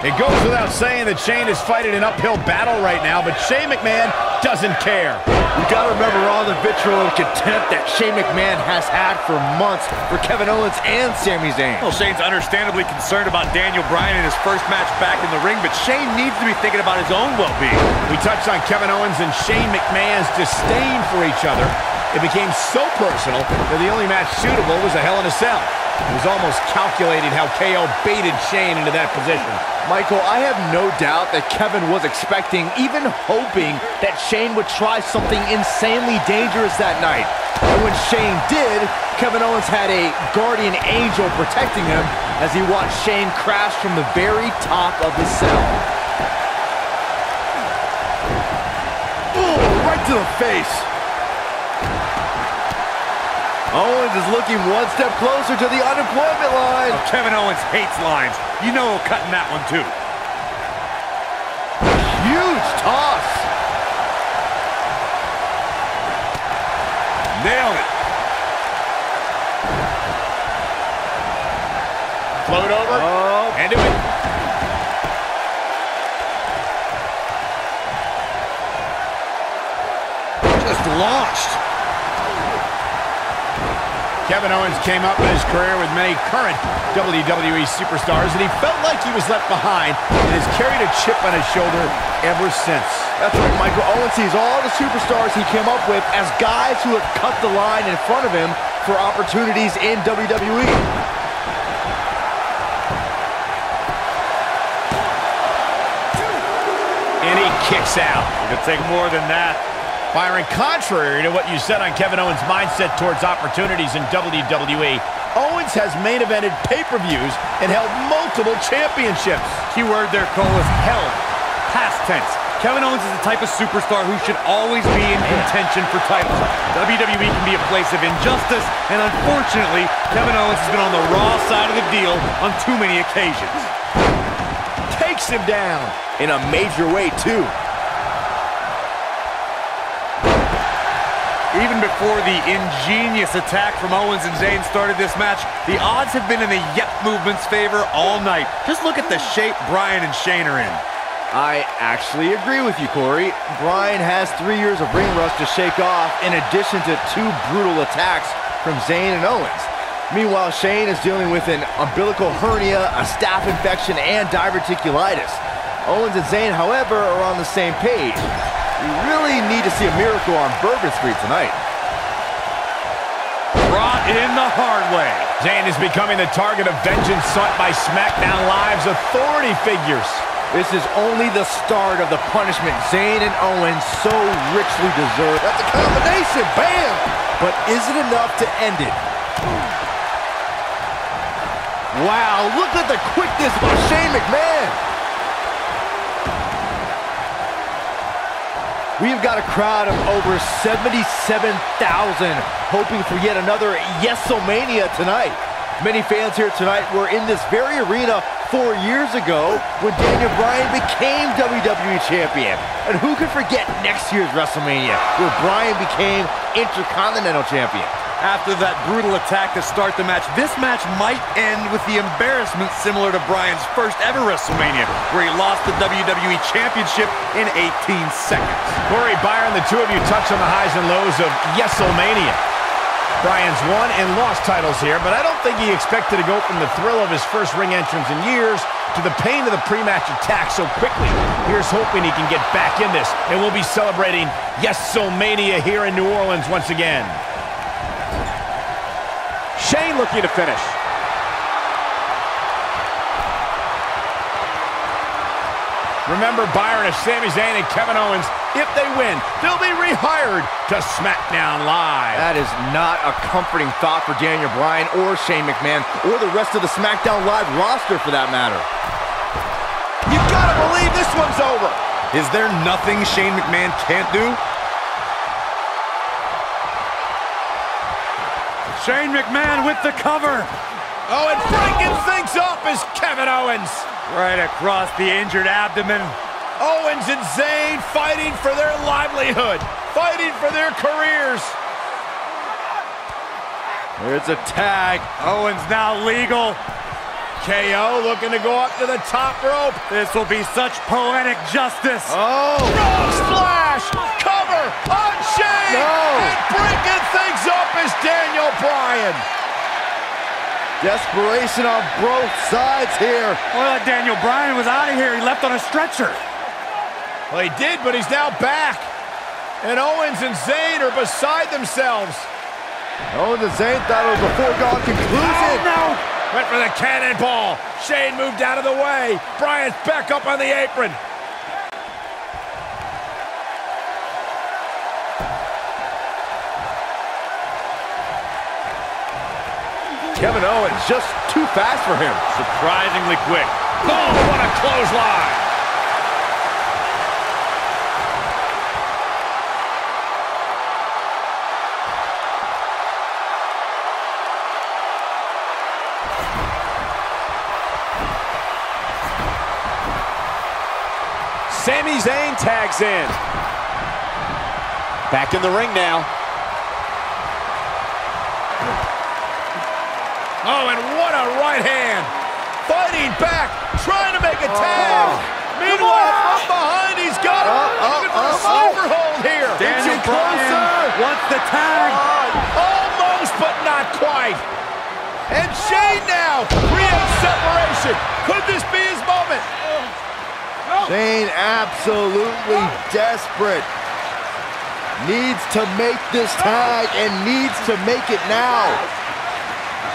It goes without saying that Shane is fighting an uphill battle right now, but Shane McMahon doesn't care. You gotta remember all the vitriol and contempt that Shane McMahon has had for months for Kevin Owens and Sami Zayn. Well, Shane's understandably concerned about Daniel Bryan in his first match back in the ring, but Shane needs to be thinking about his own well-being. We touched on Kevin Owens and Shane McMahon's disdain for each other. It became so personal that the only match suitable was a Hell in a Cell. It was almost calculating how KO baited Shane into that position. Michael, I have no doubt that Kevin was expecting, even hoping, that Shane would try something insanely dangerous that night. And when Shane did, Kevin Owens had a guardian angel protecting him as he watched Shane crash from the very top of the cell. Ooh, right to the face. Owens is looking one step closer to the unemployment line. Oh, Kevin Owens hates lines. You know he'll cut in that one too. Huge toss. Nailed it. Float over. Oh. And do it. Just launched. Kevin Owens came up in his career with many current WWE superstars, and he felt like he was left behind and has carried a chip on his shoulder ever since. That's right, Michael. Owens sees all the superstars he came up with as guys who have cut the line in front of him for opportunities in WWE. And he kicks out. It could take more than that. Byron, contrary to what you said on Kevin Owens' mindset towards opportunities in WWE, Owens has main evented pay-per-views and held multiple championships. Key word there, Cole, is held. Past tense. Kevin Owens is the type of superstar who should always be in contention for titles. WWE can be a place of injustice, and unfortunately, Kevin Owens has been on the raw side of the deal on too many occasions. Takes him down. In a major way, too. Even before the ingenious attack from Owens and Zayn started this match, the odds have been in the yep movement's favor all night. Just look at the shape Bryan and Shane are in. I actually agree with you, Corey. Bryan has 3 years of ring rust to shake off, in addition to 2 brutal attacks from Zayn and Owens. Meanwhile, Shane is dealing with an umbilical hernia, a staph infection, and diverticulitis. Owens and Zayn, however, are on the same page. We really need to see a miracle on Bourbon Street tonight. Brought in the hard way. Zayn is becoming the target of vengeance sought by SmackDown Live's authority figures. This is only the start of the punishment Zayn and Owens so richly deserve. That's a combination, bam! But is it enough to end it? Wow, look at the quickness by Shane McMahon. We've got a crowd of over 77,000 hoping for yet another Yes-O-Mania tonight. Many fans here tonight were in this very arena 4 years ago when Daniel Bryan became WWE Champion. And who can forget next year's WrestleMania where Bryan became Intercontinental Champion? After that brutal attack to start the match, this match might end with the embarrassment similar to Bryan's first ever WrestleMania, where he lost the WWE Championship in 18 seconds. Corey, Byron, the two of you touched on the highs and lows of Yes-O-Mania. Bryan's won and lost titles here, but I don't think he expected to go from the thrill of his first ring entrance in years to the pain of the pre-match attack so quickly. Here's hoping he can get back in this, and we'll be celebrating Yes-O-Mania here in New Orleans once again. Shane looking to finish. Remember, Byron, if Sami Zayn and Kevin Owens, if they win, they'll be rehired to SmackDown Live. That is not a comforting thought for Daniel Bryan or Shane McMahon or the rest of the SmackDown Live roster for that matter. You gotta believe this one's over. Is there nothing Shane McMahon can't do? Shane McMahon with the cover. Oh, and breaking things up is Kevin Owens. Right across the injured abdomen. Owens and Zayn fighting for their livelihood, fighting for their careers. There's a tag. Owens now legal. KO looking to go up to the top rope. This will be such poetic justice. Oh! Frog splash! Cover on Shane! No! And breaking things up is Daniel Bryan. Desperation on both sides here. Well, Daniel Bryan was out of here. He left on a stretcher. Well, he did, but he's now back. And Owens and Zayn are beside themselves. Owens and Zayn thought it was a foregone conclusion. Oh, no! Went for the cannonball. Shane moved out of the way. Bryan's back up on the apron. Kevin Owens just too fast for him. Surprisingly quick. Oh, what a clothesline. Sami Zayn tags in. Back in the ring now. Oh, and what a right hand. Fighting back, trying to make a tag. Meanwhile, from behind, he's got him. Looking for a sleeper hold here. Daniel Bryan wants the tag. Almost, but not quite. And Shane now creates separation. Could this be his moment? Shane absolutely desperate. Needs to make this tag and needs to make it now.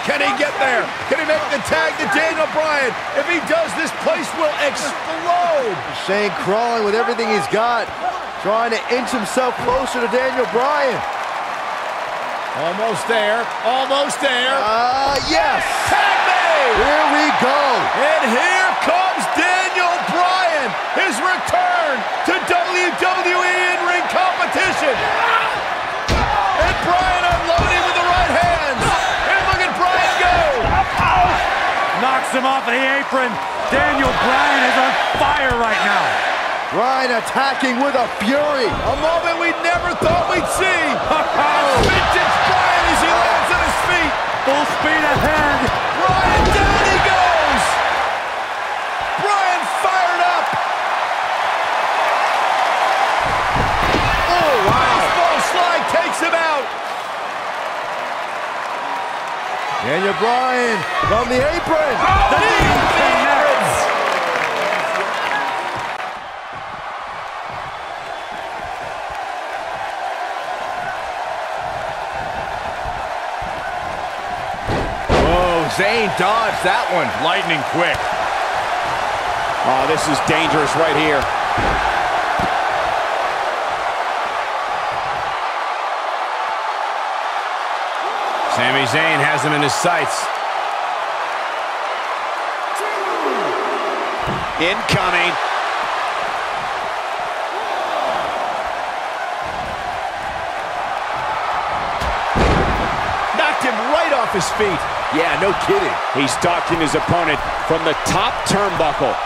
Can he get there? Can he make the tag to Daniel Bryan? If he does, this place will explode. Shane crawling with everything he's got, trying to inch himself closer to Daniel Bryan. Almost there. Almost there. Yes. Tag made. Here we go. And here comes Daniel Bryan. His return to WWE in-ring competition. And Bryan unloading with the right hands. And look at Bryan go. Knocks him off of the apron. Daniel Bryan is on fire right now. Bryan attacking with a fury. A moment we never thought we'd see. Vintage Bryan as he lands on his feet. Full speed ahead. Bryan, down he goes. Bryan fired up. Oh, wow. Baseball slide takes him out. Daniel Bryan from the apron. The knee connects. Zayn dodged that one. Lightning quick. Oh, this is dangerous right here. Sami Zayn has him in his sights. Incoming. Knocked him right off his feet. Yeah, no kidding. He's stalking his opponent from the top turnbuckle.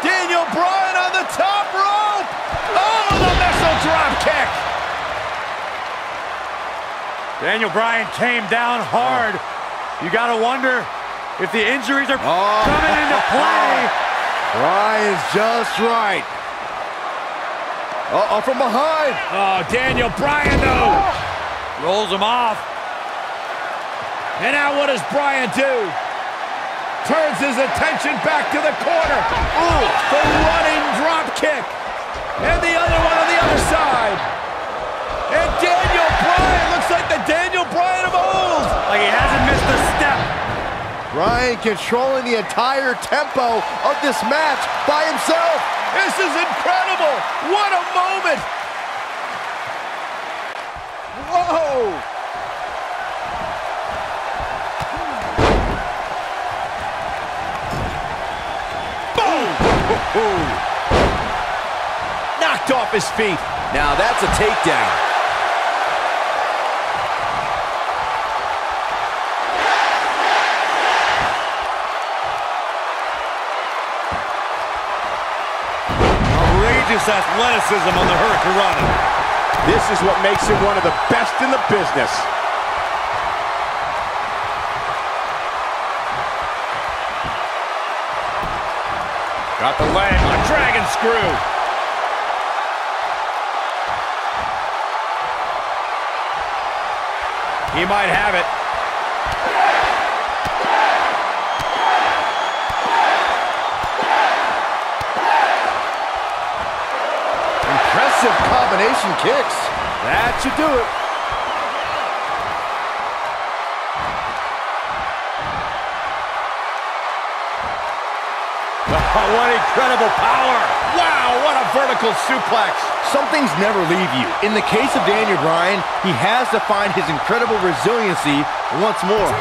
Daniel Bryan on the top rope. Oh, the missile drop kick. Daniel Bryan came down hard. You gotta wonder if the injuries are coming into play. Bryan's just right. Uh-oh, from behind. Oh, Daniel Bryan, though. Rolls him off. And now what does Bryan do? Turns his attention back to the corner. Ooh, the running drop kick. And the other one on the other side. And Daniel Bryan looks like the Daniel Bryan of old. Like he hasn't missed a step. Bryan controlling the entire tempo of this match by himself. This is incredible. What a moment. Whoa. Boom. Knocked off his feet. Now that's a takedown. prodigious athleticism on the Hurricanrana. This is what makes him one of the best in the business. Got the leg, a dragon screw. He might have it. Impressive combination kicks. That should do it. Oh, what incredible power. Wow, what a vertical suplex. Some things never leave you. In the case of Daniel Bryan, he has to find his incredible resiliency once more.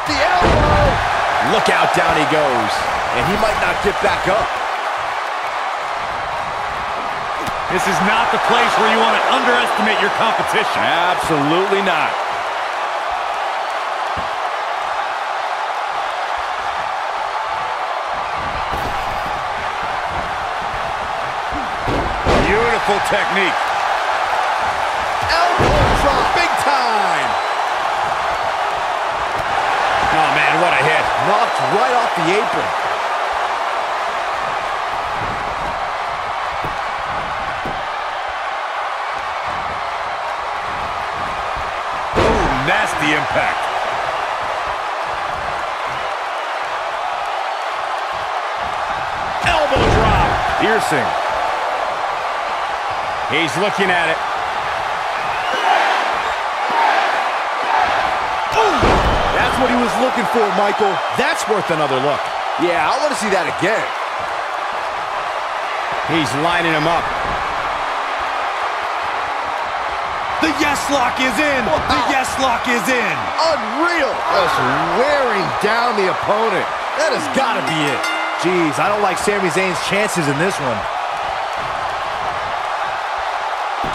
The elbow! Look out, down he goes. And he might not get back up. This is not the place where you want to underestimate your competition. Absolutely not. Beautiful technique. Elbow drop. Big time. Oh, man, what a hit. Knocked right off the apron. Nasty impact. Elbow drop. Piercing. He's looking at it. Ooh, that's what he was looking for, Michael. That's worth another look. Yeah, I want to see that again. He's lining him up. The yes lock is in. Wow. The yes lock is in. Unreal. Just wearing down the opponent. That has got to be it. Jeez, I don't like Sami Zayn's chances in this one.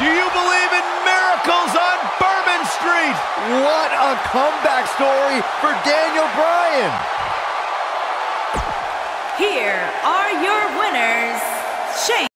Do you believe in miracles on Bourbon Street? What a comeback story for Daniel Bryan. Here are your winners, Shane.